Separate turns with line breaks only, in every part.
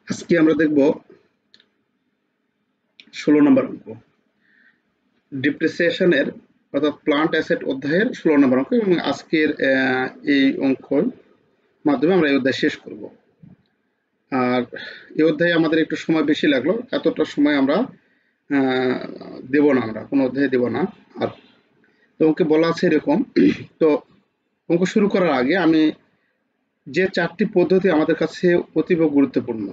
আজকে আমরা দেখব 16 নম্বর অঙ্ক ডিপ্রিসিয়েশনের অর্থাৎ প্লান্ট অ্যাসেট অধ্যায়ের 16 নম্বর অঙ্ক এবং আজকের এই অঙ্কের মাধ্যমে আমরা এই অধ্যায় শেষ করব। আর এই অধ্যায়ে আমাদের একটু সময় বেশি লাগলো, এতটা সময় আমরা দেব না, আমরা কোনো অধ্যায়ে দেব না। আর তো অঙ্কে বলা আছে এরকম। তো অঙ্ক শুরু করার আগে আমি যে চারটি পদ্ধতি আমাদের কাছে অতীব গুরুত্বপূর্ণ,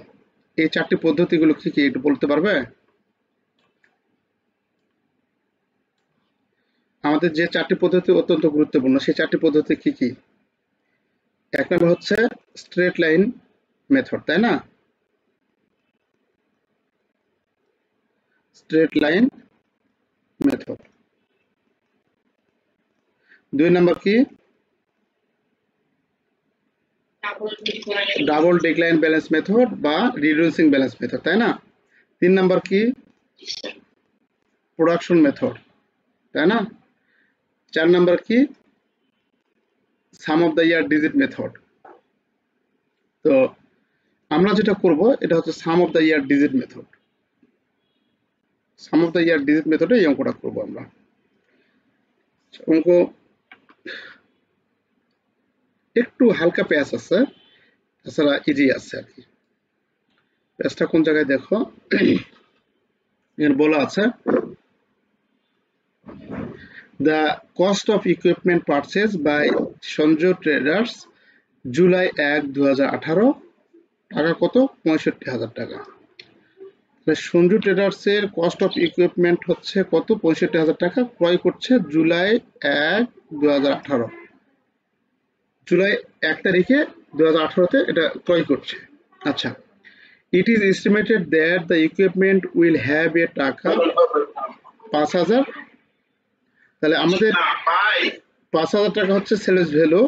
এই চারটি পদ্ধতিগুলো কি কি একটু বলতে পারবে? আমাদের যে চারটি পদ্ধতি অত্যন্ত গুরুত্বপূর্ণ সেই চারটি পদ্ধতি কি কি? এক নম্বর হচ্ছে স্ট্রেট লাইন মেথড, তাই না? Straight line method. দুই নম্বর কি? ডাবল ডিক্লাইন ব্যালেন্স মেথড বা রিডিউসিং ব্যালেন্স মেথড, তাই না? তিন নম্বর কি? প্রোডাকশন মেথড, তাই না? চার নম্বর কি? Sum of the year digit method. তো আমরা যেটা করব এটা হচ্ছে sum of the year digit method. Sum of the year digit মেথডে এই অঙ্কটা করবো আমরা। অঙ্ক একটু হালকা পেঁয়াজ আছে, তাছাড়া ইজি আছে আর কি। পেঁয়াজটা কোন জায়গায় দেখো, এখানে বলা আছে the cost of equipment purchased by Sanjay traders July 1, 2018 টাকা কত? 65,000 টাকা। সঞ্জু ট্রেডার্স এর কস্ট অফ ইকুইপমেন্ট হচ্ছে কত? 65,000 টাকা। ক্রয় করছে জুলাই 1, 2018, জুলাই 1 তারিখে 2018-তে এটা ক্রয় করছে। আচ্ছা, it is estimated that the equipment will have a টাকা 5,000। তাহলে আমাদের 5,000 টাকা হচ্ছে sales value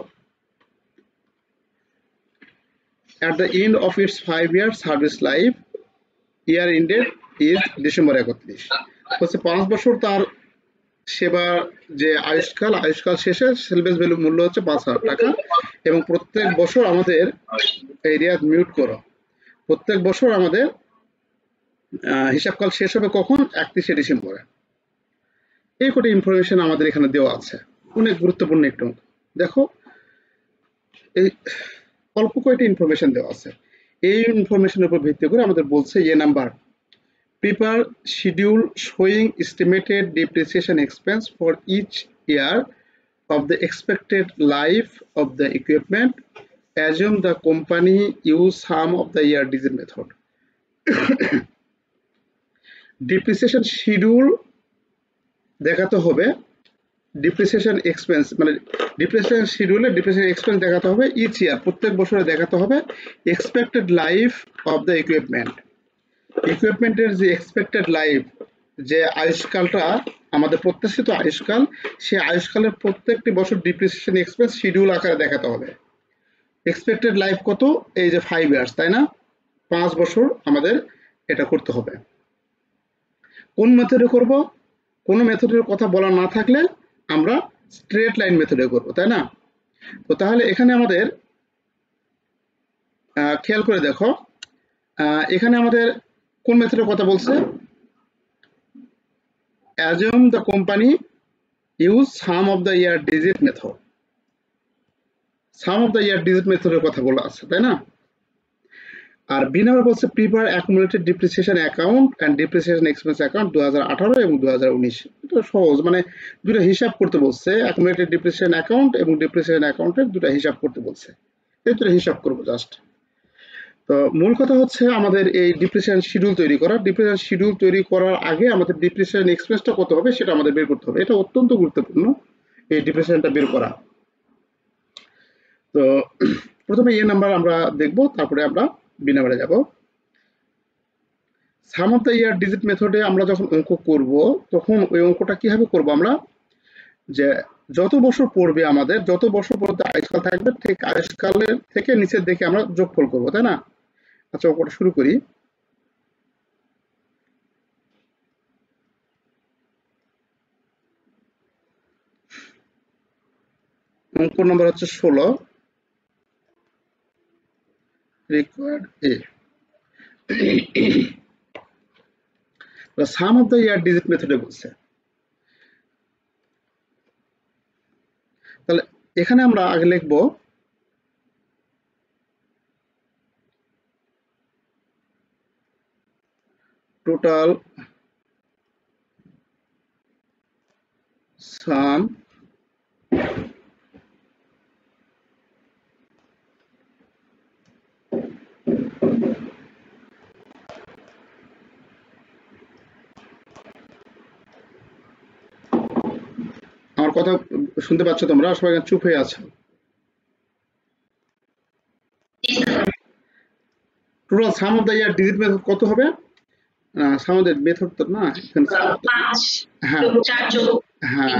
at the end of its 5-year service life, year ended is December 31। হচ্ছে 5 বছর তার সেবা যে আয়ুষ্কাল শেষে সেলস ভ্যালু মূল্য হচ্ছে 5,000 টাকা এবং প্রত্যেক বছর আমাদের এরিয়া মিউট করো, প্রত্যেক বছর আমাদের হিসাবকাল শেষ হবে কখন? 31শে ডিসেম্বরে। এই কটি ইনফরমেশন আমাদের এখানে দেওয়া আছে, অনেক গুরুত্বপূর্ণ একটু। দেখো এই অল্প কয়েকটি ইনফরমেশন দেওয়া আছে, এই ইনফরমেশনের উপর ভিত্তি করে আমাদের বলছে এ number prepare schedule showing estimated depreciation expense for each year of the expected life of the equipment. Assume the company use sum of the year digit method. depreciation schedule দেখাতে হবে, ডিপ্রিসিয়েশন এক্সপেন্স মানে depreciation শিডিউলে depreciation expense দেখাতে হবে each year, প্রত্যেক বছরে দেখাতে হবে expected life of the equipment. ইকুইপমেন্টের যে এক্সপেক্টেড লাইফ, যে আয়ুষ্কালটা আমাদের প্রত্যাশিত আয়ুষ্কাল, সেই আয়ুষ্কালের প্রত্যেকটি বছর ডিপ্রিসিয়েশন এক্সপেন্স শিডিউল আকারে দেখাতে হবে। এক্সপেক্টেড লাইফ কত? এই যে 5 ইয়ার্স, তাই না? 5 বছর আমাদের এটা করতে হবে। কোন মেথডে করব? কোন মেথডের কথা বলা না থাকলে আমরা স্ট্রেট লাইন মেথডে করব, তাই না? তো তাহলে এখানে আমাদের খেয়াল করে দেখো, এখানে আমাদের কোন মেথডের কথা বলছে? assume the company use sum of the year digit method, sum of the year digit মেথডের কথা বলা আছে, তাই না? আর বি নাম্বার বলছে prepare accumulated depreciation account and depreciation expense account 2018 এবং 2019। এটা সহজ, মানে দুটো হিসাব করতে বলছে, অ্যাকুমুলেটেড ডিপ্রিসিয়েশন অ্যাকাউন্ট এবং ডিপ্রিসিয়েশন অ্যাকাউন্টের দুটো হিসাব করতে বলছে, এই দুটো হিসাব করব জাস্ট। তো মূল কথা হচ্ছে আমাদের এই ডিপ্রিসিয়েশন শিডিউল তৈরি করা। ডিপ্রিসিয়েশন শিডিউল তৈরি করার আগে আমাদের ডিপ্রিসিয়েশন এক্সপেন্সটা কত হবে সেটা আমাদের বের করতে হবে, এটা অত্যন্ত গুরুত্বপূর্ণ এই ডিপ্রিসিয়েশনটা বের করা। তো প্রথমে এ নাম্বার আমরা দেখব, তারপরে আমরা বি নাম্বারে যাব। সাম অফ দ্য ইয়ার ডিজিট মেথডে আমরা যখন অঙ্ক করব তখন ওই অঙ্কটা কিভাবে করব আমরা, যে যত বছর পড়বে আমাদের, যত বছর পর্যন্ত আয়ুষ্কাল থাকবে ঠিক আয়ুষ্কালের থেকে নিচের দিকে আমরা যোগফল করব, তাই না? আচ্ছা, অঙ্কটা শুরু করি। অঙ্ক নম্বর হচ্ছে 16, required A. Some of the year digit মেথডে বলছে। তাহলে এখানে আমরা আগে লিখবো টোটাল সাম আমার কথা শুনতে পাচ্ছ তোমরা? সবাই চুপ হয়ে আছো। Total sum of the year digit method কত হবে? সাম অফ দ্য মেথড তো না, এখানে হ্যাঁ হ্যাঁ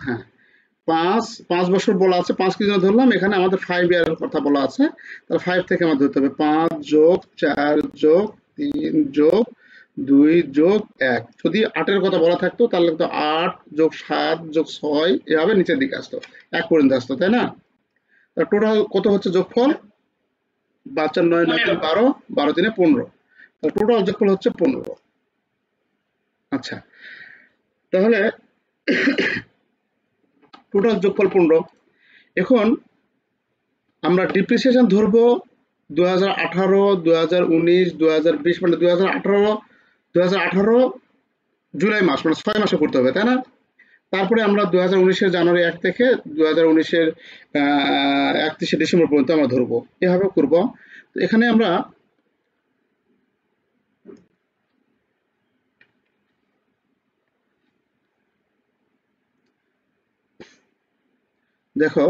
হ্যাঁ 5 বছর বলা আছে। 5 কি জন্য ধরলাম? এখানে আমাদের 5 ইয়ারের কথা বলা আছে, তাহলে 5 থেকে আমাদের ধরতে হবে 5 যোগ 4 যোগ 3 যোগ 2 যোগ 1। যদি 8 এর কথা বলা থাকতো তাহলে তো 8 যোগ 7 যোগ 6 এভাবে নিচের দিকে আসতো, 1 পর্যন্ত আসতো, তাই না? টোটাল কত হচ্ছে যোগফল? 5 আর 9 9 12, 12 3 15, তাহলে টোটাল যোগফল হচ্ছে 15। আচ্ছা, তাহলে টোটাল যোগফল 15। এখন আমরা ডিপ্রিসিয়েশন ধরবো 2018, 2019, 2020, মানে 2018 জুলাই মাস, মানে 6 মাসে করতে হবে, তাই না? তারপরে আমরা 2019-এর জানুয়ারি 1 থেকে 2019-এর 31শে ডিসেম্বর পর্যন্ত আমরা ধরবো, এভাবে করব। তো এখানে আমরা দেখো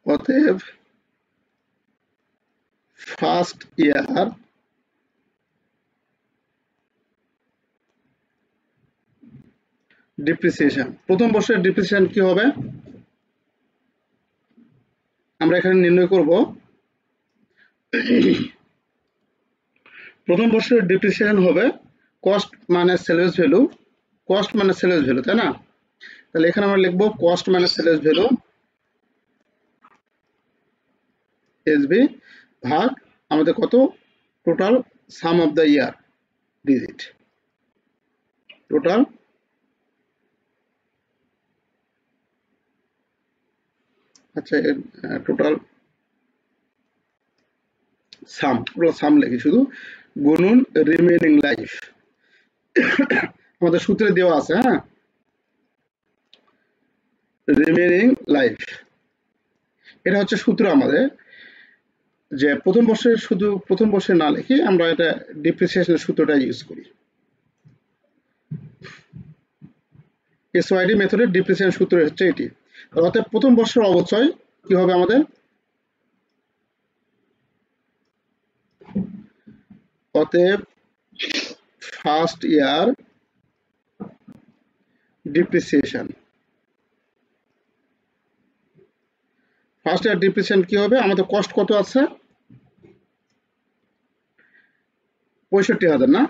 অতএব ফার্স্ট ইয়ার ডিপ্রিসিয়েশন, প্রথম বর্ষের ডিপ্রিসিয়েশন কি হবে আমরা এখানে নির্ণয় করব। প্রথম বর্ষের ডিপ্রিসিয়েশন হবে cost minus sales value, cost minus sales value, তাই না? তাহলে এখানে আমরা লিখবো কস্ট মাইনাস সেলস ভ্যালু এসবি ভাগ আমাদের কত? Total sum of the year digit, total আচ্ছা টোটাল সাম লিখি শুধু, গুণন রিমেইনিং লাইফ। আমাদের সূত্রে দেওয়া আছে, হ্যাঁ, রিমেইনিং লাইফ, এটা হচ্ছে সূত্র আমাদের, যে প্রথম বর্ষে শুধু প্রথম বর্ষে না লিখি আমরা এটা ডিপ্রিসিয়েশনের সূত্রটা ইউজ করি। এসওয়াইডি মেথডের ডিপ্রিসিয়েশন সূত্র হচ্ছে এটি। অর্থাৎ প্রথম বর্ষের অবচয় কি হবে আমাদের? অতএব first year depreciation, first year depreciation কি হবে? আমাদের কস্ট কত আছে? 65,000 না,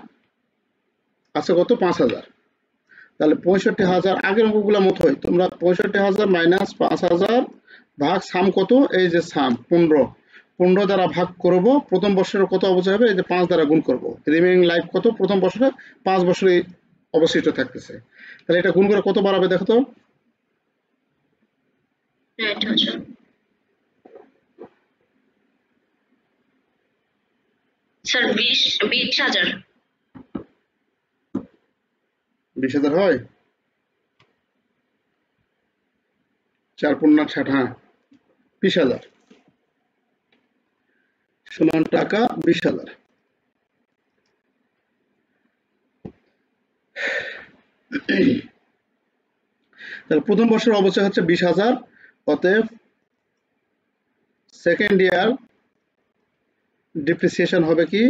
আছে কত? 5,000। তাহলে 65,000 আগের অঙ্কগুলো মতো হয়, তোমরা 65,000 মাইনাস 5,000 ভাগ সাম কত? এই যে সাম 15 দ্বারা ভাগ করব। প্রথম বর্ষের কত অবচয় হবে? এই যে 5 দ্বারা গুণ করব। রিমেইনিং লাইফ কত? প্রথম বছরে 5 বছরে অবশিষ্ট থাকতেছে, তাহলে এটা গুণ করে কত বাড়াবে দেখো তো?
স্যার 20,000
20,000 হয়? 4 পূর্ণ 60, হ্যাঁ 20,000 সমান টাকা 20,000। তাহলে প্রথম বর্ষের অবচয় হচ্ছে 20,000, অতএব সেকেন্ড ইয়ার ডিপ্রিসিয়েশন হবে কি?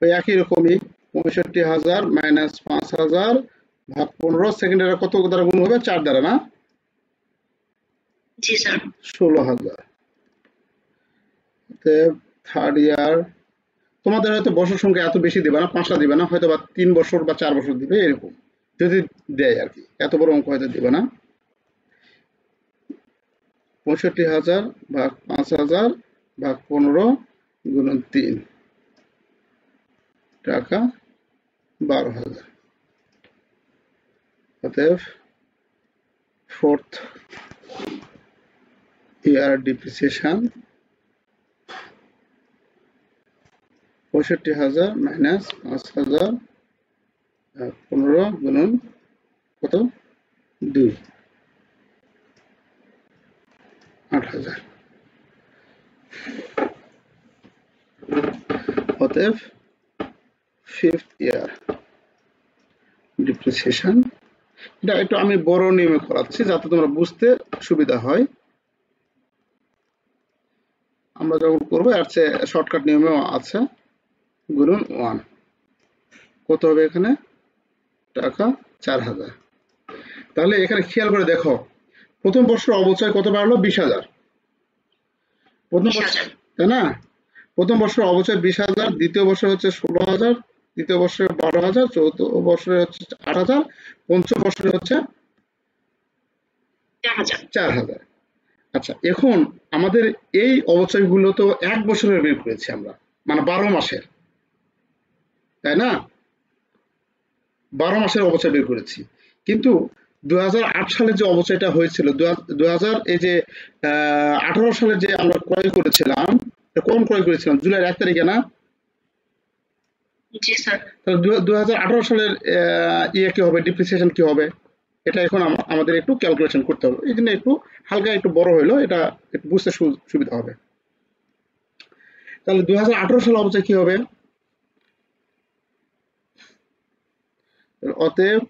ওই একই রকমই 65,000 মাইনাস 5,000 ভাগ 15, সেকেন্ড ইয়ার কত দ্বারা গুণ হবে? 4 দ্বারা, না?
জি স্যার।
16,000। থার্ড ইয়ার তোমাদের হয়তো বছর সংখ্যা এত বেশি দিবে না, 5টা দিবে না, হয়তো বা 3 বছর বা 4 বছর দিবে, এরকম যদি দেয় আর কি, এত বড় অঙ্ক হয়তো দিবে না। ৬৫,০০০ ভাগ ৫,০০০ ভাগ ১৫ গুণন ৩ টাকা ১২,০০০। অতএব ফোর্থ ইয়ার ডিপ্রিসিয়েশন ৬৫,০০০ মাইনাস ৫,০০০ ১৫ গুণন কত ২ ৮,০০০। অতএব ফিফথ ইয়ার ডিপ্রিসিয়েশন, এটা একটু আমি বড় নিয়মে করাচ্ছি যাতে তোমরা বুঝতে সুবিধা হয়। আমরা যখন করবো এর চেয়ে শর্টকাট নিয়মেও আছে, গুণন 1 কত হবে এখানে টাকা ৪,০০০। তাহলে এখানে খেয়াল করে দেখো, প্রথম বর্ষের অবচয় কত বাড়লো ২০,০০০, প্রথম বর্ষ, তাই না? প্রথম বর্ষের অবচয় ২০,০০০, দ্বিতীয় বর্ষে হচ্ছে ১৬,০০০, তৃতীয় বর্ষে ১২,০০০, চতুর্থ বর্ষে হচ্ছে ৮,০০০, পঞ্চম বর্ষে হচ্ছে ৪,০০০। আচ্ছা, এখন আমাদের এই অবচয়গুলো তো এক বছরের বের করেছি আমরা, মানে ১২ মাসের, তাই না? ১২ মাসের অবচয় বের করেছি। কিন্তু ২০০৮ সালে যে অবচয়টা হয়েছিল, ২০১৮ সালে যে আমরা ক্রয় করেছিলাম, কখন ক্রয় করেছিলাম? জুলাইয়ের ১ তারিখে না?
জি স্যার।
তাহলে ২০১৮ সালের ইয়ে কি হবে, ডিপ্রিসিয়েশন কি হবে, এটা এখন আমাদের একটু ক্যালকুলেশন করতে হবে। এই জন্য একটু হালকা একটু বড় হইলো, এটা একটু বুঝতে সুবিধা হবে। তাহলে ২০১৮ সালে অবচয় কি হবে? অতএব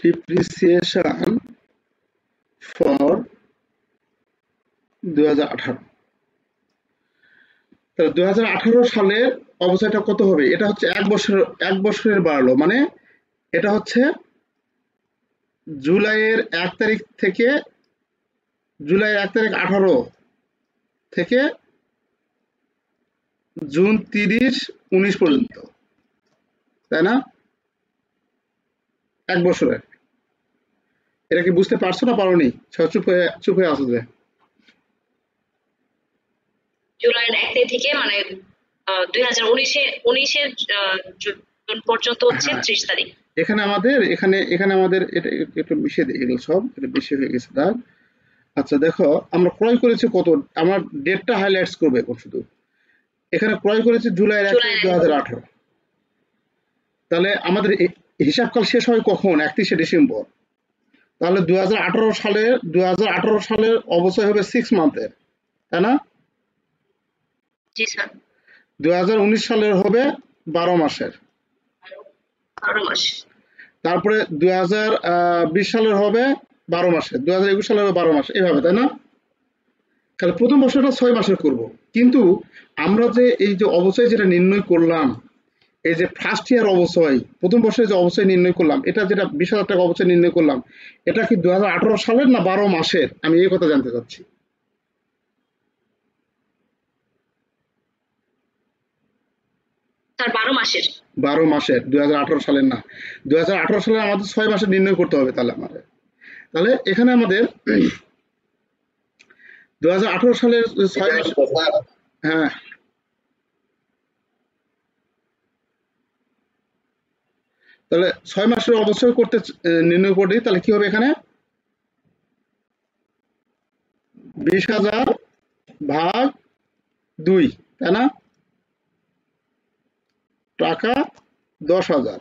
depreciation for ২০১৮, তাহলে ২০১৮ সালের অবচয়টা কত হবে? এটা হচ্ছে এক বছরের বাড়লো, মানে এটা হচ্ছে জুলাইয়ের ১ তারিখ থেকে, জুলাইয়ের ১ তারিখ 18 থেকে জুন 30, 19 পর্যন্ত, তাই না? এক বছরের। এটা কি বুঝতে পারছো না পারোনি? চুপ হয়ে আসো যে।
জুলাইয়ের ১ তারিখ থেকে মানে ২০১৯-এর জুন পর্যন্ত হচ্ছে ৩০ তারিখ।
এখানে আমাদের এটা একটু মিশিয়ে দিই, এগুলো সব এটা বেশি হয়ে গেছে দাগ। আচ্ছা দেখো, আমরা ক্রয় করেছি কত, আমার ডেটটা হাইলাইটস করবে এখন শুধু। এখানে ক্রয় করেছি জুলাইয়ের ১ তারিখ ২০১৮, তাহলে আমাদের হিসাবকাল শেষ হয় কখন? ৩১শে ডিসেম্বর। তাহলে ২০১৮ সালের অবচয় হবে 6 মান্থের, তাই না?
জি স্যার।
২০১৯ সালের হবে ১২ মাসের,
১২ মাস।
তারপরে ২০২০ সালের হবে ১২ মাসের, ২০২১ সালের হবে ১২ মাস, এইভাবে, তাই না? তাহলে প্রথম বর্ষটা ৬ মাসের করব। কিন্তু আমরা যে এই যে অবচয় যেটা নির্ণয় করলাম, এই যে ফার্স্ট ইয়ার অবচয়, প্রথম বর্ষে যে অবচয় নির্ণয় করলাম, এটা যেটা ২০,০০০ টাকা অবচয় নির্ণয় করলাম, এটা কি ২০১৮ সালের না ১২ মাসের? আমি এই কথা জানতে চাচ্ছি।
স্যার ১২ মাসের।
১২ মাসের, ২০১৮ সালের না। ২০১৮ সালে আমাদের ৬ মাসে নির্ণয় করতে হবে। তাহলে এখানে আমাদের ২০১৮ সালের ৬ মাস, হ্যাঁ তাহলে ৬ মাসের অবচয় করতে নির্ণয় করি, তাহলে কি হবে এখানে ২০,০০০ ভাগ ২, তাই না? টাকা ১০,০০০,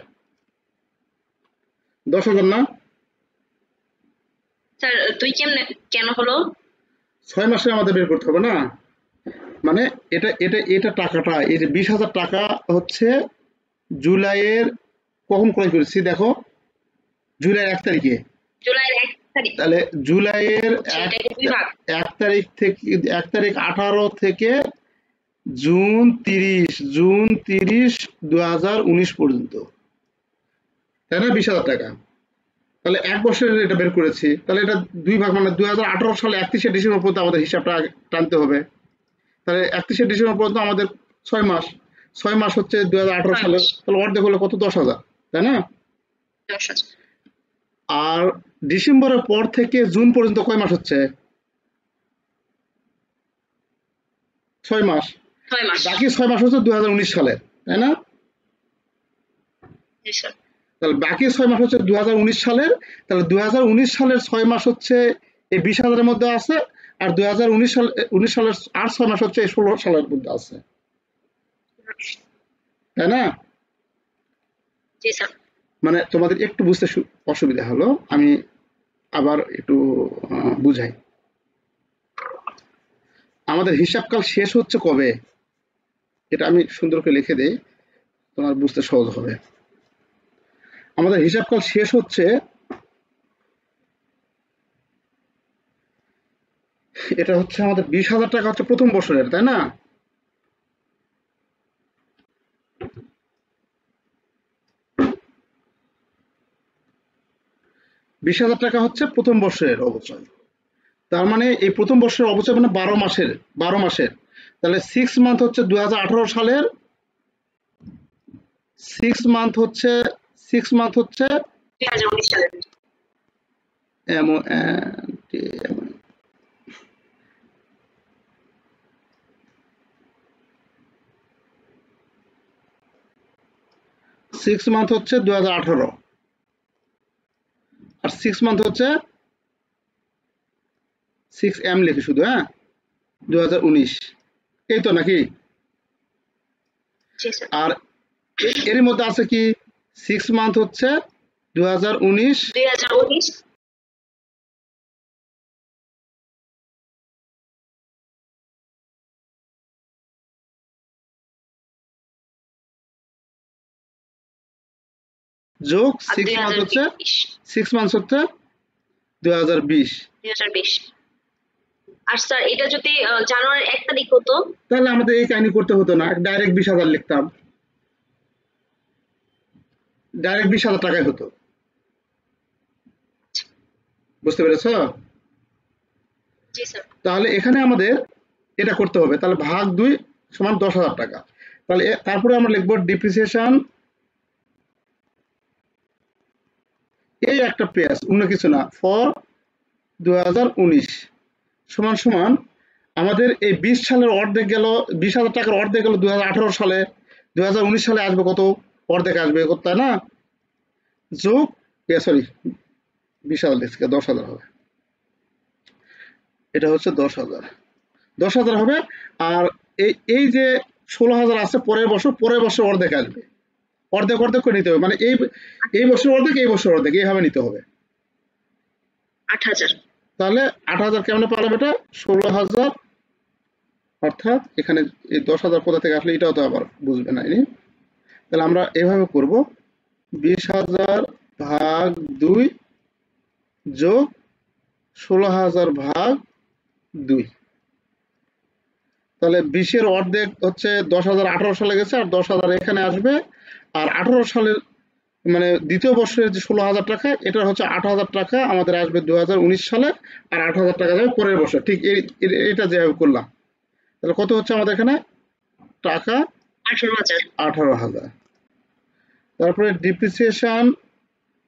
১০,০০০ না?
স্যার ২ কেন হলো?
৬ মাসে আমাদের বের করতে হবে না, মানে এটা টাকাটা, এই যে ২০,০০০ টাকা হচ্ছে জুলাইয়ের কখন ক্রয় করেছি দেখো, জুলাইয়ের ১ তারিখে।
জুলাইয়ের ১ তারিখ।
তাহলে জুলাইয়ের ১ তারিখ থেকে ১ তারিখ ১৮ থেকে জুন ৩০, ২০১৯ পর্যন্ত, তাই না? ২০,০০০ টাকা। তাহলে 1 বছরের এটা বের করেছি, তাহলে এটা 2 ভাগ, মানে 2018 সালে 31শে ডিসেম্বর পর্যন্ত আমাদের হিসাবটা টানতে হবে। তাহলে 31শে ডিসেম্বর পর্যন্ত আমাদের 6 মাস, 6 মাস হচ্ছে 2018
6
সালে,
মাস
তাহলে অর্ধেক হলো কত, 10,000, তাই না?
10,000।
আর ডিসেম্বরের পর থেকে জুন পর্যন্ত কয় মাস হচ্ছে? 6 মাস।
6 মাস।
বাকি 6 মাস হচ্ছে 2019 সালের, তাই না?
জি স্যার।
তাহলে বাকি 6 মাস হচ্ছে 2019 সালের। তাহলে 2019 সালের 6 মাস হচ্ছে এই 20,000-এর মধ্যে আছে, আর 2019 সালের আর 6 মাস হচ্ছে এই 16 সালের মধ্যে আছে, তাই না?
জি স্যার।
মানে তোমাদের একটু বুঝতে অসুবিধা হলো, আমি আবার একটু বুঝাই। আমাদের হিসাবকাল শেষ হচ্ছে কবে, এটা আমি সুন্দর করে লিখে দেই, তোমার বুঝতে সহজ হবে। আমাদের হিসাবকাল শেষ হচ্ছে, এটা হচ্ছে আমাদের 20,000 টাকা হচ্ছে প্রথম বছরের, তাই না? $20,000 হচ্ছে প্রথম বর্ষের অবচয়। তার মানে এই প্রথম বর্ষের অবচয় মানে 12 মাসের। তাহলে 6 মান্থ হচ্ছে 2018 সালের, 6 মান্থ হচ্ছে
2019 সালের।
এমন 6 মান্থ হচ্ছে 2018, আর 6 মান্থ হচ্ছে 6M লিখি শুধু, হ্যাঁ, 2019, এই তো নাকি?
জি স্যার।
আর এর মধ্যে আছে কি 6 মান্থ হচ্ছে 2019
2019
যোগ
আর
6 মান্থ হচ্ছে
2020।
2020।
2020। আর স্যার এটা যদি জানুয়ারির 1 তারিখ হতো
তাহলে আমাদের এই কাহিনী করতে হতো না, ডাইরেক্ট 20,000 লিখতাম, ডাইরেক্ট 20,000 টাকায় হতো। বুঝতে পেরেছো?
জি স্যার।
তাহলে এখানে আমাদের এটা করতে হবে, তাহলে ভাগ 2 সমান 10,000 টাকা। তাহলে তারপরে আমরা লিখবো ডিপ্রিসিয়েশন, এই একটা পেজ, অন্য কিছু না, ফর 2019 সমান সমান আমাদের এই 20 সালের অর্ধেক গেল, 20,000 টাকার অর্ধেক গেল 2018 সালে, 2019 সালে আসবে কত, অর্ধেক আসবে, তাই না? যোগ, সরি 20,000 লিখছি, 10,000 হবে, এটা হচ্ছে 10,000 হবে। আর এই যে 16,000 আছে পরের বছর অর্ধেক আসবে, অর্ধেক করে নিতে হবে, মানে এই বছর অর্ধেক, এই বছর অর্ধেক, এইভাবে নিতে হবে।
8,000।
তাহলে 8,000 কেমনে পারলাম, এটা 16,000, অর্থাৎ এখানে এই 10,000 কোথা থেকে আসলে এটাও তো আবার বুঝবে না। তাহলে আমরা এভাবে করব, 20,000 ভাগ 2 যোগ 16,000 ভাগ 2। তাহলে 20-এর অর্ধেক হচ্ছে 10,000 18 সালে গেছে, আর 10,000 এখানে আসবে। আর 18 সালের মানে দ্বিতীয় বর্ষের যে 16,000 টাকা, এটা হচ্ছে 8,000 টাকা আমাদের আসবে 2019 সালে, আর 8,000 টাকা যাবে পরের বছর। ঠিক এটা যেভাবে করলাম, তাহলে কত হচ্ছে আমাদের এখানে টাকা?
18,000।
তারপরে ডিপ্রিসিয়েশন,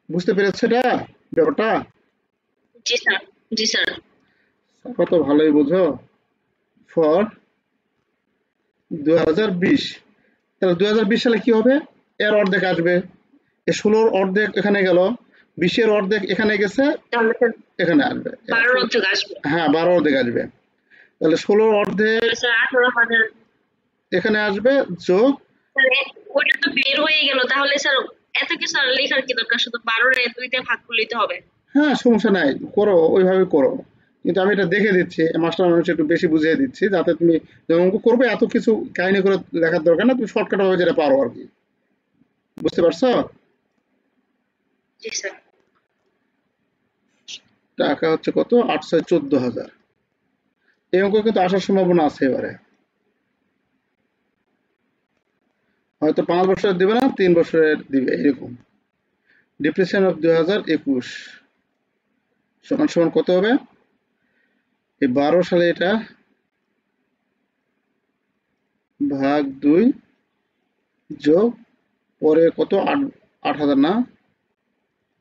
বুঝতে পেরেছে এটা ব্যাপারটা?
জি স্যার। জি স্যার।
কত ভালোই বুঝো। ফর 2020, তাহলে 2020 সালে কি হবে, এর অর্ধেক আসবে, এই 16-র অর্ধেক এখানে গেল, 20-এর অর্ধেক এখানে গেছে,
তাহলে স্যার
এখানে আসবে,
12 অর্ধেক আসবে।
হ্যাঁ 12 অর্ধেক আসবে। তাহলে 16-র অর্ধেক
তাহলে স্যার 18,000।
এখানে আসবে, যোগ,
স্যার ওইটা তো বের হয়ে গেল, তাহলে স্যার এত কিছু আর লেখার কি দরকার, শুধু 12 এর 2 তে ভাগ করে নিতে হবে।
হ্যাঁ সমস্যা নাই, করো ওইভাবে করো, কিন্তু আমি এটা দেখে দিচ্ছি, মাস্টার মানুষ একটু বেশি বুঝিয়ে দিচ্ছি, যাতে তুমি যখন অঙ্ক করবে এত কিছু কাহিনী করে লেখার দরকার না, তুমি শর্টকাট ভাবে যেটা পারো আর কি। বুঝতে পারছো?
জি স্যার।
টাকা হচ্ছে কত, 8,14,000। এই অঙ্ক কিন্তু আসার সম্ভাবনা আছে এবারে, হয়তো 5 বছরের দিবে না, 3 বছরের দিবে, এরকম। ডিপ্রিসিয়েশন অফ 2021 সমান সমান কত হবে? এই 12 সালে এটা ভাগ 2 যোগ পরে কত 8,000 না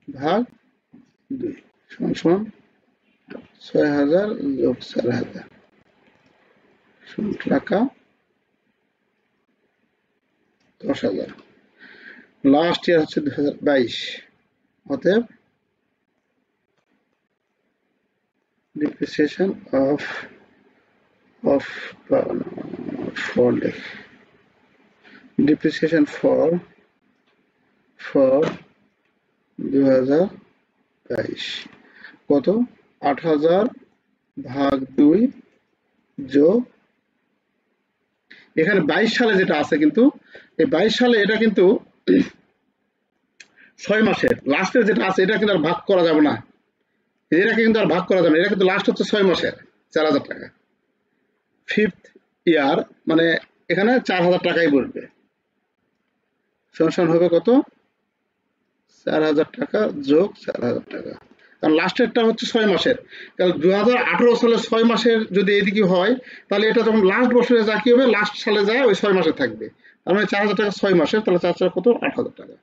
ভাগ 2 সমান সমান 6,000 যোগ 4,000 টাকা 10,000। লাস্ট ইয়ার হচ্ছে 2022, অতএব depreciation of for depreciation for 2022 কত 8,000 ভাগ 2 যোগ এখানে 22 সালে যেটা আছে, কিন্তু এই 22 সালে এটা কিন্তু 6 মাসের লাস্টের যেটা আছে এটা কিন্তু আর ভাগ করা যাবে না, এটাকে কিন্তু আর ভাগ করা যাবে না, এটা কিন্তু লাস্ট হচ্ছে 6 মাসের 4,000 টাকা। ফিফথ ইয়ার মানে এখানে 4,000 টাকাই বলবে, সমান হবে কত 4,000 টাকা যোগ 4,000 টাকা, কারণ লাস্টেরটা হচ্ছে 6 মাসের। কারণ 2018 সালে 6 মাসের যদি এদিকে হয় তাহলে এটা যখন লাস্ট বছরে যা কি হবে লাস্ট সালে যায় ওই 6 মাসে থাকবে, তার মানে 4,000 টাকা 6 মাসের, তাহলে 4 কত 8,000 টাকা।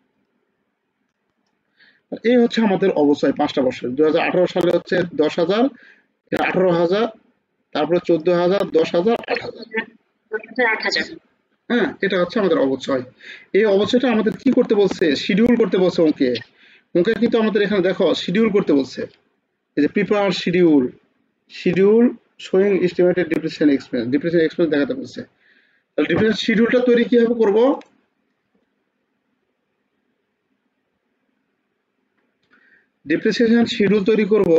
এই হচ্ছে আমাদের অবশ্যই 5টা বছর। 2018 সালে হচ্ছে 10,000, 18,000, তারপরে 14,000, 10,000, 8,000। হ্যাঁ, এটা হচ্ছে আমাদের অবচয়। এই অবচয়টা আমাদের কি করতে বলছে? শিডিউল করতে বলছে অঙ্কে। অঙ্কে কিন্তু আমাদের এখানে দেখো শিডিউল করতে বলছে, এই যে prepare schedule showing estimated depreciation expense দেখাতে বলছে। তাহলে ডিপ্রিসিয়েশন শিডিউলটা তৈরি কিভাবে করব? ডিপ্রিসিয়েশন শিডিউল তৈরি করব,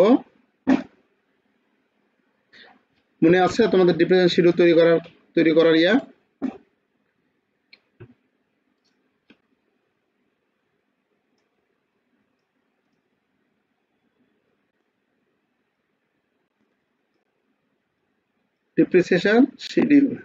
মনে আছে তোমাদের ডিপ্রিসিয়েশন শিডিউল তৈরি করার ইয়া? ডিপ্রিসিয়েশন শিডিউল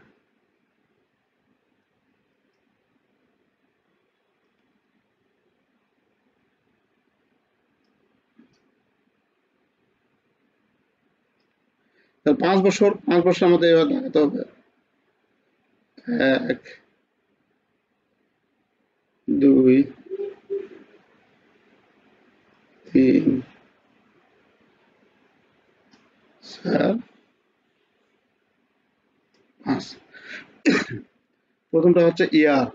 তাহলে 5 বছর আমাদের এবার দেখাতে হবে। 1, 2, 3, 4, 5। প্রথমটা হচ্ছে ইয়ার,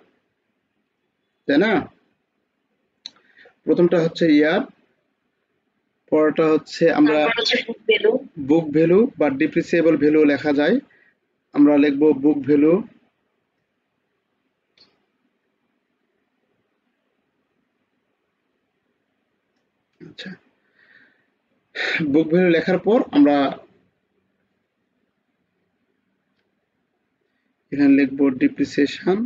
তাই না? প্রথমটা হচ্ছে ইয়ার, পরেরটা হচ্ছে আমরা বুক ভ্যালু বা ডিপ্রিসিয়েবল ভ্যালু লেখা যায়, আমরা লিখব বুক ভ্যালু। আচ্ছা, বুক ভ্যালু লেখার পর আমরা এখানে লিখব ডিপ্রিসিয়েশন,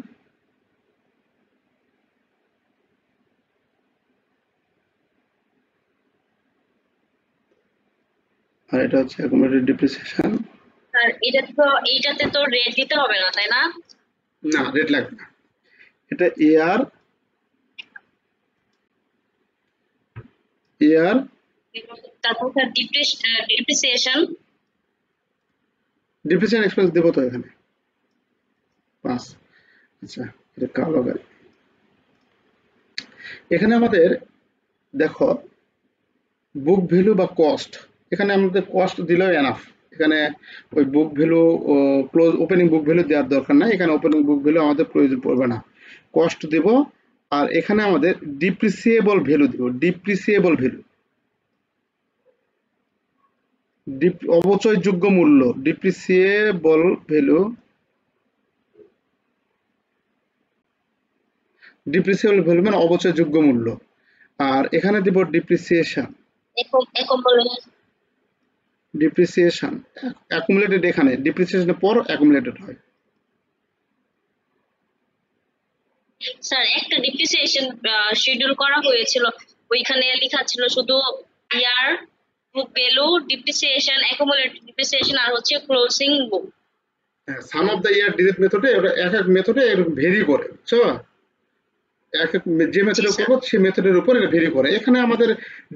আর এটা হচ্ছে অ্যাকুমুলেটেড ডিপ্রিসিয়েশন।
আর এইটাতে তো রেট দিতে হবে না, তাই না?
না, রেট লাগবে না। এটা ইয়ার
তারপর স্যার ডিপ্রিসিয়েশন
এক্সপেন্স দেব তো এখানে 5। আচ্ছা, এটা কালো গাড়ি। এখানে আমাদের দেখো বুক ভ্যালু বা কস্ট, এখানে আমাদের কস্ট দিলেও এনাফ। এখানে ওই book value close opening book value দেওয়ার দরকার নাই, এখানে ওপেনিং বুক ভ্যালু আমাদের প্রয়োজন পড়বে না, কস্ট দেব। আর এখানে আমাদের ডিপ্রিসিয়েবল ভ্যালু দেব, ডিপ্রিসিয়েবল ভ্যালু অবচয়যোগ্য মূল্য, ডিপ্রিসিয়েবল ভ্যালু মানে অবচয়যোগ্য মূল্য। আর এখানে দিব ডিপ্রিসিয়েশন অ্যাকুমুলেটেড, এখানে ডিপ্রিসিয়েশনের পর অ্যাকুমুলেটেড হয়।
স্যার একটা ডিপ্রিসিয়েশন শিডিউল করা হয়েছিল, ওইখানে লেখা ছিল শুধু year, book value, depreciation, accumulated depreciation আর হচ্ছে closing book.
Sum of the year digit মেথডে ওটা এক মেথডে এরকম ভেরি করে, বুঝছো? যে মেথডে করবো সেই মেথডের উপর এটা ভেরি করে। এখানে আমাদের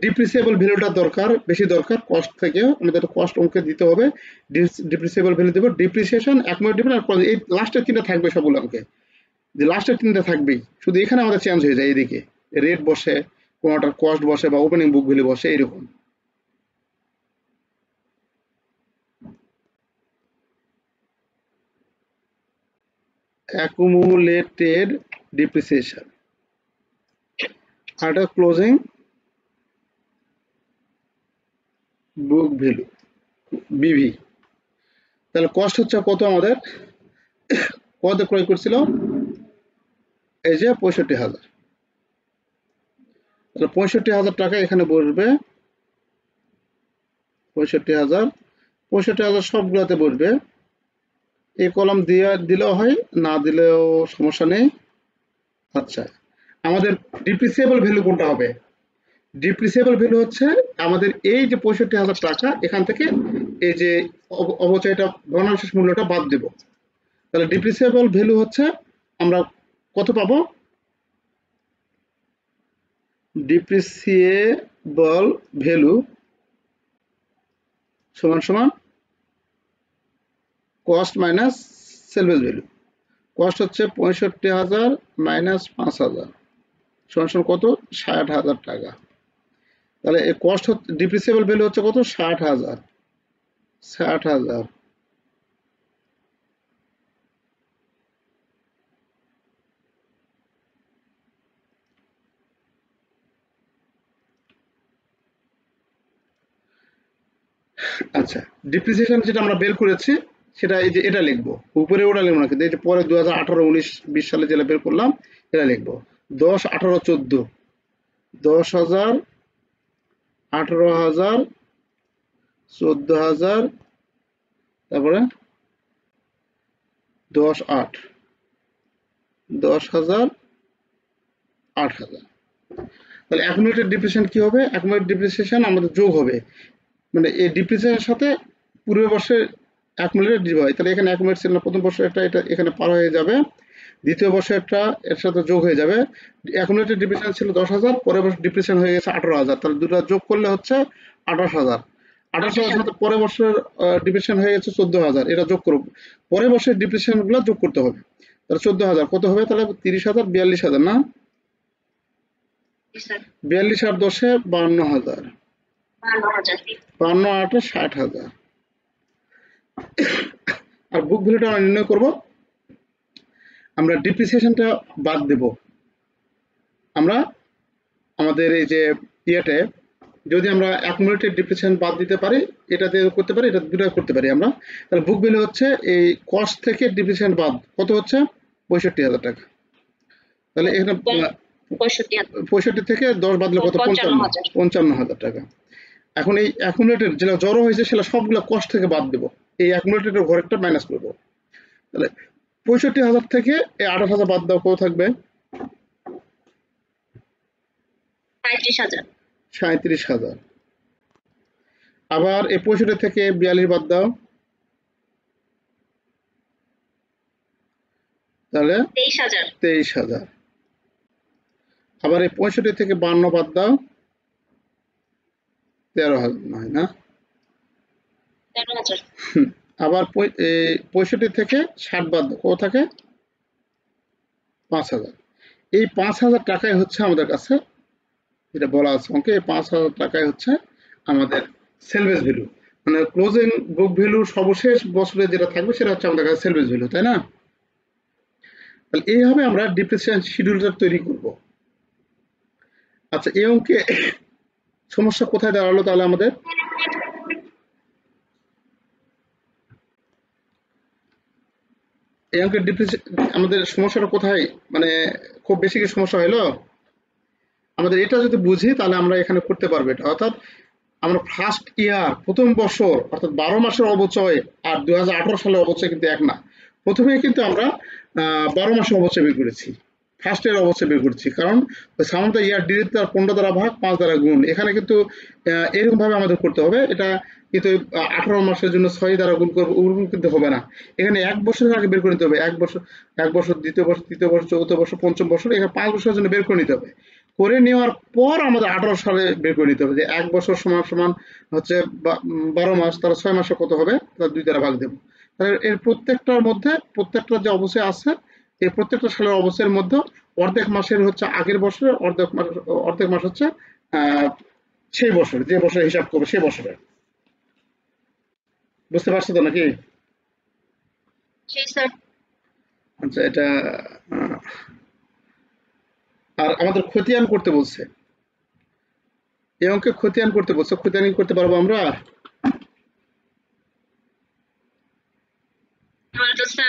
ডিপ্রিসিয়েবল ভ্যালুটা বেশি দরকার কস্ট থেকে, আমাদের কস্ট অঙ্কে দিতে হবে। ডিপ্রিসিয়েবল ভ্যালু দেবো, ডিপ্রিসিয়েশন, অ্যাকুমুলেটেড আর এই লাস্টের তিনটা থাকবে সবগুলো অঙ্কে, যে লাস্টের তিনটা থাকবেই, শুধু এখানে আমাদের চেঞ্জ হয়ে যায়, এদিকে রেট বসে, কোনোটার কস্ট বসে বা ওপেনিং বুক ভ্যালু বসে, এরকম। অ্যাকুমুলেটেড ডিপ্রিসিয়েশন আর এটা ক্লোজিং বুক ভ্যালু, বিভি। তাহলে কস্ট হচ্ছে কত আমাদের, কত ক্রয় করছিল, এই যে 65,000। তাহলে 65,000 টাকা এখানে বসবে, 65,000 সবগুলোতে বসবে। এই কলাম দিলেও হয়, না দিলেও সমস্যা নেই। আচ্ছা, আমাদের ডিপ্রিসিয়েবল ভ্যালু কোনটা হবে? ডিপ্রিসিয়েবল ভ্যালু হচ্ছে আমাদের এই যে 65,000 টাকা, এখান থেকে এই যে অবচয়টা, ভগ্নাংশের মূল্যটা বাদ দেব। তাহলে ডিপ্রিসিয়েবল ভ্যালু হচ্ছে আমরা কত পাবো, ডিপ্রিসিয়েবল ভ্যালু সমান সমান কস্ট মাইনাস সেলভেজ ভ্যালু। কস্ট হচ্ছে 65,000 মাইনাস 5,000 সমান সমান কত, 60,000 টাকা। তাহলে এই কস্ট হচ্ছে, ডিপ্রিসিয়েবল ভ্যালু হচ্ছে কত, 60,000। আচ্ছা, ডিপ্রিসিয়েশন যেটা আমরা বের করেছি সেটা এই যে এটা লিখবো, উপরে ওটা লিখবো না, কিন্তু এই যে পরে 2018, 19, 20 সালে যেটা বের করলাম এটা লিখবো। 10, 18, 14, 10,000, 18,000, 14,000, তারপরে 10, 8, 10,000, 8,000। তাহলে অ্যাকুমুলেটেড ডিপ্রিসিয়েশন কি হবে, অ্যাকুমুলেটেড ডিপ্রিসিয়েশন আমাদের যোগ হবে, মানে এই ডিপ্রিসিয়েশনের সাথে পূর্বের বর্ষের অ্যাকুমুলেটেড যোগ হয়। তাহলে এখানে অ্যাকুমুলেটেড ছিল না, প্রথম বর্ষের এটা এখানে পার হয়ে যাবে, দ্বিতীয় বর্ষের একটা এর সাথে যোগ হয়ে যাবে। অ্যাকুমুলেটেড ডিপ্রিসিয়েশন ছিল 10,000, পরের বছর ডিপ্রিসিয়েশন হয়ে গেছে 18,000, তাহলে দুটো যোগ করলে হচ্ছে 28,000। 28,000 সাথে পরের বছর ডিপ্রিসিয়েশন হয়ে গেছে 14,000, এটা যোগ করব, পরের বছরের ডিপ্রিসিয়েশন গুলো যোগ করতে হবে। তাহলে 14,000 কত হবে, তাহলে 30,000, 42,000 না, 42 আর 10-এ 52,000, 52 8-এ 60,000। আর বুক ভ্যালুটা আমরা নির্ণয় করব, আমরা ডিপ্রিসিয়েশনটা বাদ দেব। আমরা আমাদের এই যে ইয়েতে যদি আমরা অ্যাকুমুলেটেড ডিপ্রিসিয়েশন বাদ দিতে পারি, এটাতে করতে পারি, এটা দুটো করতে পারি আমরা। তাহলে বুক ভ্যালু হচ্ছে এই কস্ট থেকে ডিপ্রিসিয়েশন বাদ, কত হচ্ছে, 65,000 টাকা। তাহলে এখানে 65 থেকে 10 বাদলে কত, 55,000 টাকা। এখন এই অ্যাকুমুলেটেড যেটা জড়ো হয়েছে সেটা সবগুলো কস্ট থেকে বাদ দেব, এই অ্যাকুমুলেটেডের ঘরেরটা মাইনাস করব। তাহলে 65,000 থেকে এই 28,000 বাদ দাও, কত থাকবে, 37,000। আবার এই 65 থেকে 42 বাদ দাও, তাহলে 23,000। আবার এই 65 থেকে 52 বাদ দাও, 13,000 নয় না, আবার 65 থেকে 60 বাদ দাও, কত থাকে, 5,000। এই 5,000 টাকাই হচ্ছে আমাদের কাছে, যেটা বলা আছে অঙ্কে, এই 5,000 টাকাই হচ্ছে আমাদের সেলভেজ ভ্যালু, মানে ক্লোজিং বুক ভ্যালু সর্বশেষ বছরে যেটা থাকবে সেটা হচ্ছে আমাদের কাছে সেলভেজ ভ্যালু, তাই না? তাহলে এইভাবে আমরা ডিপ্রিসিয়েশন শিডিউলটা তৈরি করব। আচ্ছা, এই অঙ্কে সমস্যা কোথায় দাঁড়ালো তাহলে আমাদের, এই অঙ্কের আমাদের সমস্যাটা কোথায়, মানে খুব বেশি কি সমস্যা হলো আমাদের, এটা যদি বুঝি তাহলে আমরা এখানে করতে পারবো এটা। অর্থাৎ আমরা ফার্স্ট ইয়ার, প্রথম বছর, অর্থাৎ 12 মাসের অবচয় আর 2018 সালের অবচয় কিন্তু এক না। প্রথমে কিন্তু আমরা 12 মাসের অবচয় বের করেছি ফার্স্ট ইয়ার অবশ্যই বের করছি, কারণ সাধারণত ইয়ার ডিজিট তার 15 দ্বারা ভাগ 5 দ্বারা গুণ। এখানে কিন্তু এরকম ভাবে আমাদের করতে হবে। এটা কিন্তু 18 মাসের জন্য 6 দ্বারা গুণ করবো, ওরকম কিন্তু হবে না। এখানে 1 বছরের আগে বের করে নিতে হবে। 1 বছর, দ্বিতীয় বছর, তৃতীয় বছর, চতুর্থ বছর, পঞ্চম বছর, এখানে 5 বছরের জন্য বের করে নিতে হবে। করে নেওয়ার পর আমাদের 18 সালে বের করে নিতে হবে যে 1 বছর সমান সমান হচ্ছে 12 মাস, তাহলে 6 মাসে কত হবে, তাহলে 2 দ্বারা ভাগ দেবো। তাহলে এর প্রত্যেকটার মধ্যে প্রত্যেকটা যে অবশ্যই আছে, এই প্রত্যেকটা সালের অবস্থার মধ্যে অর্ধেক মাসের হচ্ছে আগের বছরের, অর্ধেক মাস হচ্ছে সেই বছর, যে বছরে হিসাব করবো সেই বছরে। বুঝতে পারছো তো নাকি? আচ্ছা, এটা আর আমাদের খতিয়ান করতে বলছে, এই অঙ্কে খতিয়ান করতে বলছে। খতিয়ান করতে পারবো আমরা?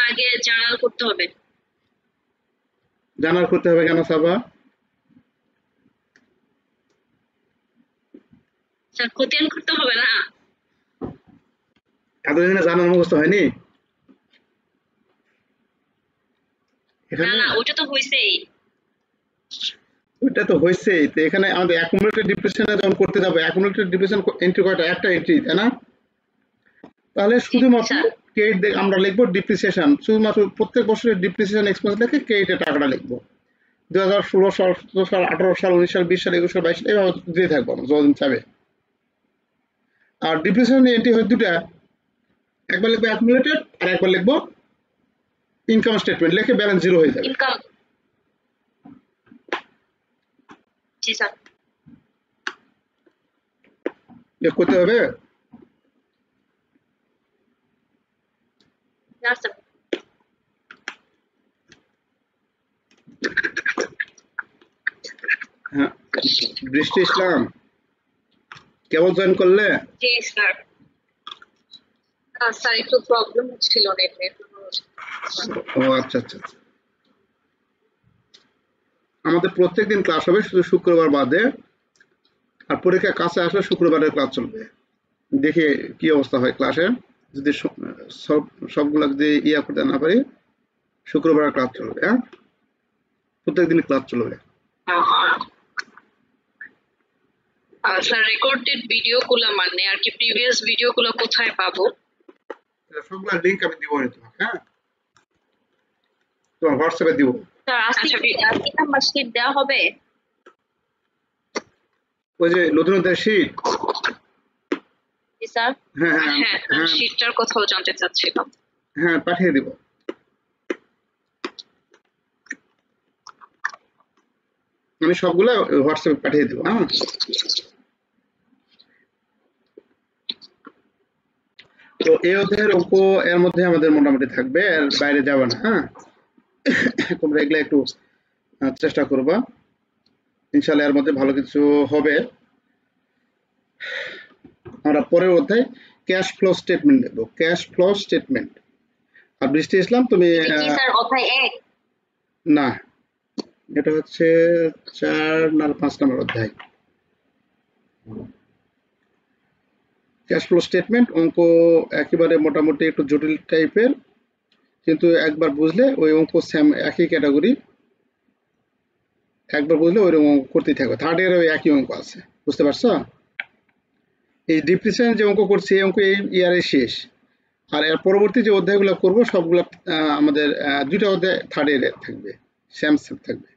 আগে জার্নাল করতে হবে।
জার্নাল করতে হবে কেন সাবা?
স্যার খতিয়ান করতে হবে না?
এতদিনে জার্নাল মুখস্থ হয়নি?
না, ওটা তো হইছেই।
ওইটা তো হয়েছেই। তো এখানে আমাদের অ্যাকুমুলেটেড ডিপ্রেশনে যখন করতে যাবো, অ্যাকুমুলেটেড ডিপ্রেশন এন্ট্রি কয়টা? একটা এন্ট্রি, তাই না? তাহলে শুধুমাত্র ক্রেডিট আমরা লিখবো ডিপ্রিসিয়েশন, শুধুমাত্র প্রত্যেক বছরের ডিপ্রিসিয়েশন এক্সপেন্স লিখে ক্রেডিটের টাকাটা লিখবো। 2016 সাল, 17 সাল, 18 সাল, 19 সাল, 20 সাল, 21 সাল, 22 সাল, এভাবে দিয়ে থাকবো আমরা যতদিন চাবে। আর ডিপ্রিসিয়েশন এন্ট্রি হয় দুটা, একবার লিখবো অ্যাকুমুলেটেড আর একবার লিখবো ইনকাম স্টেটমেন্ট, লিখে ব্যালেন্স জিরো হয়ে যাবে।
ইনকাম, জি স্যার।
করতে হবে। হ্যাঁ, বৃষ্টি ইসলাম কেবল জয়েন করলে?
জি স্যার। স্যার একটু প্রবলেম হচ্ছিল নেটে।
ও আচ্ছা আচ্ছা। আমাদের প্রত্যেকদিন ক্লাস হবে, শুধু শুক্রবার বাদে। আর পরীক্ষা কাছে আসলে শুক্রবারের ক্লাস চলবে। দেখি কি অবস্থা হয় ক্লাসে, যদি সবগুলা যদি ইয়া করতে না পারি, শুক্রবার ক্লাস চলবে। হ্যাঁ, প্রত্যেকদিন ক্লাস চলবে।
স্যার রেকর্ডেড ভিডিওগুলো মানে আর কি প্রিভিয়াস ভিডিওগুলো কোথায় পাবো?
সবগুলা লিংক আমি দিব তোমাকে। হ্যাঁ, তোমার হোয়াটসঅ্যাপে দিব।
স্যার আজকে নাম্বার শীট দেওয়া হবে?
ওই যে নতুন শীট।
জি স্যার।
হ্যাঁ
হ্যাঁ, শীটটার কথাও জানতে চাচ্ছিলাম।
হ্যাঁ, পাঠিয়ে দিব। আমি সবগুলো হোয়াটসঅ্যাপে পাঠিয়ে দিব। হ্যাঁ, তো এই অধ্যায়ের অঙ্ক এর মধ্যে আমাদের মোটামুটি থাকবে, এর বাইরে যাবে না। হ্যাঁ, তোমরা এগুলা একটু চেষ্টা করবা, ইনশাআল্লাহ এর মধ্যে ভালো কিছু হবে। আমরা পরের অধ্যায় ক্যাশ ফ্লো স্টেটমেন্ট দেখব, ক্যাশ ফ্লো স্টেটমেন্ট। আর বৃষ্টি ইসলাম তুমি
স্যার অধ্যায় 1
না, এটা হচ্ছে 4 না 5 নম্বর অধ্যায়। ক্যাশ ফ্লো স্টেটমেন্ট অঙ্ক একেবারে মোটামুটি একটু জটিল টাইপের, কিন্তু একবার বুঝলে ওই অঙ্ক সেম একই ক্যাটাগরি, একবার বুঝলে ওই অঙ্ক করতেই থাকবে। থার্ড ইয়ারে ওই একই অঙ্ক আছে, বুঝতে পারছো? এই ডিপ্রিসিয়েশন যে অঙ্ক করছি, এই অঙ্ক এই ইয়ারে শেষ। আর এর পরবর্তী যে অধ্যায়গুলো করব সবগুলো আমাদের 2টা অধ্যায় থার্ড ইয়ারে থাকবে, সেম থাকবে।